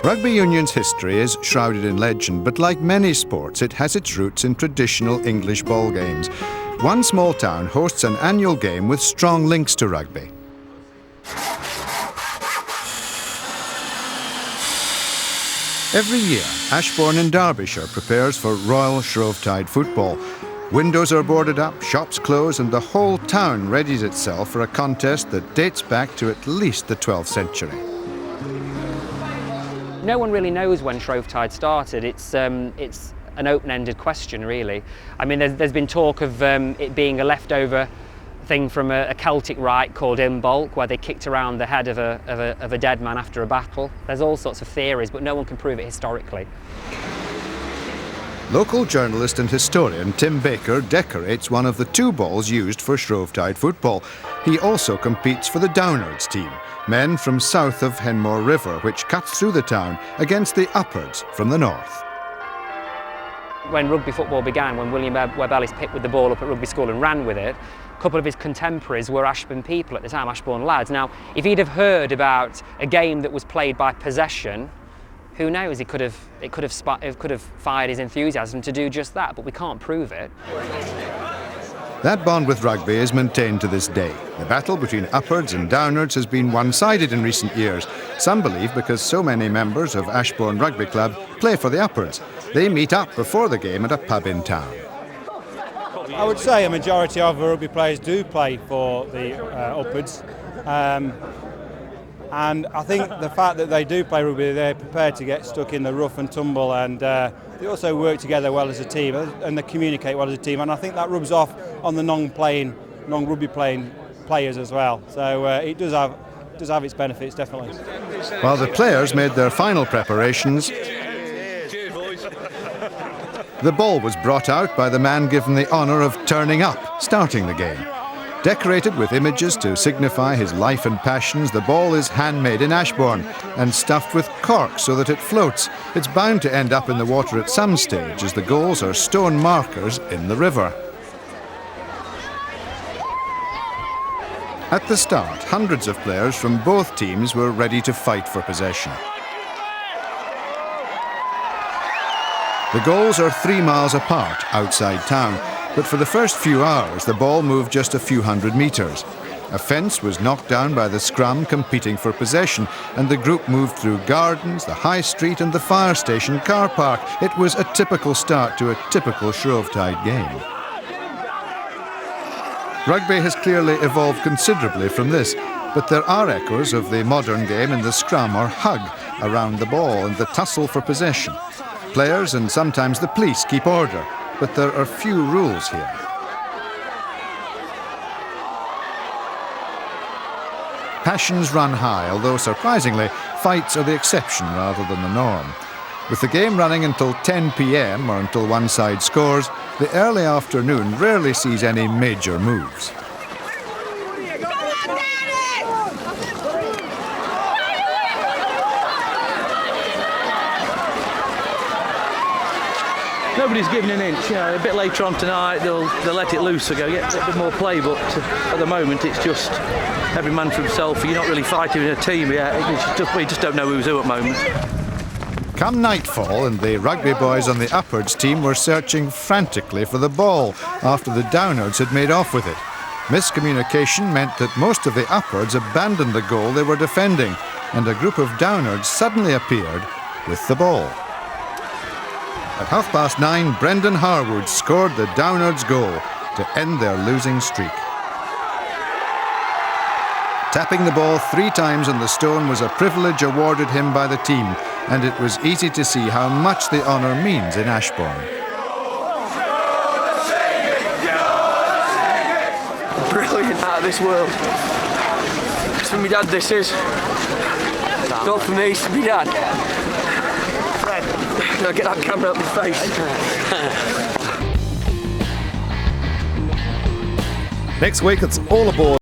Rugby union's history is shrouded in legend, but like many sports, it has its roots in traditional English ball games. One small town hosts an annual game with strong links to rugby. Every year, Ashbourne in Derbyshire prepares for Royal Shrovetide football. Windows are boarded up, shops close, and the whole town readies itself for a contest that dates back to at least the 12th century. No one really knows when Shrovetide started. It's an open-ended question, really. I mean, there's been talk of it being a leftover thing from a Celtic rite called Imbolc, where they kicked around the head of a dead man after a battle. There's all sorts of theories, but no one can prove it historically. Local journalist and historian Tim Baker decorates one of the two balls used for Shrovetide football. He also competes for the Downards team, men from south of Henmore River, which cuts through the town, against the Uppards from the north. When rugby football began, when William Webb Ellis picked with the ball up at rugby school and ran with it, a couple of his contemporaries were Ashbourne people at the time, Ashbourne lads. Now, if he'd have heard about a game that was played by possession, who knows, it could have fired his enthusiasm to do just that, but we can't prove it. That bond with rugby is maintained to this day. The battle between Uppards and Downards has been one-sided in recent years. Some believe because so many members of Ashbourne Rugby Club play for the Uppards. They meet up before the game at a pub in town. I would say a majority of rugby players do play for the Uppards. And I think the fact that they do play rugby, they're prepared to get stuck in the rough and tumble, and they also work together well as a team, and they communicate well as a team, and I think that rubs off on the non-rugby playing players as well. So it does have its benefits, definitely. While the players made their final preparations, the ball was brought out by the man given the honour of turning up, starting the game. Decorated with images to signify his life and passions, the ball is handmade in Ashbourne and stuffed with cork so that it floats. It's bound to end up in the water at some stage, as the goals are stone markers in the river. At the start, hundreds of players from both teams were ready to fight for possession. The goals are 3 miles apart outside town, but for the first few hours the ball moved just a few hundred metres. A fence was knocked down by the scrum competing for possession, and the group moved through gardens, the high street and the fire station car park. It was a typical start to a typical Shrovetide game. Rugby has clearly evolved considerably from this, but there are echoes of the modern game in the scrum or hug around the ball and the tussle for possession. Players and sometimes the police keep order, but there are few rules here. Passions run high, although surprisingly, fights are the exception rather than the norm. With the game running until 10 p.m. or until one side scores, the early afternoon rarely sees any major moves. Nobody's giving an inch. You know, a bit later on tonight they'll let it loose, so go get a bit more play. But at the moment it's just every man for himself. You're not really fighting in a team yet. We just don't know who's who at the moment. Come nightfall, and the rugby boys on the Uppards team were searching frantically for the ball after the Downards had made off with it. Miscommunication meant that most of the Uppards abandoned the goal they were defending, and a group of Downards suddenly appeared with the ball. At 9:30, Brendan Harwood scored the Downards goal to end their losing streak. Tapping the ball 3 times on the stone was a privilege awarded him by the team, and it was easy to see how much the honour means in Ashbourne. Brilliant, out of this world. It's for my dad, this is. Not for me, it's for my dad. Now get that camera out of my face. Next week, it's all aboard.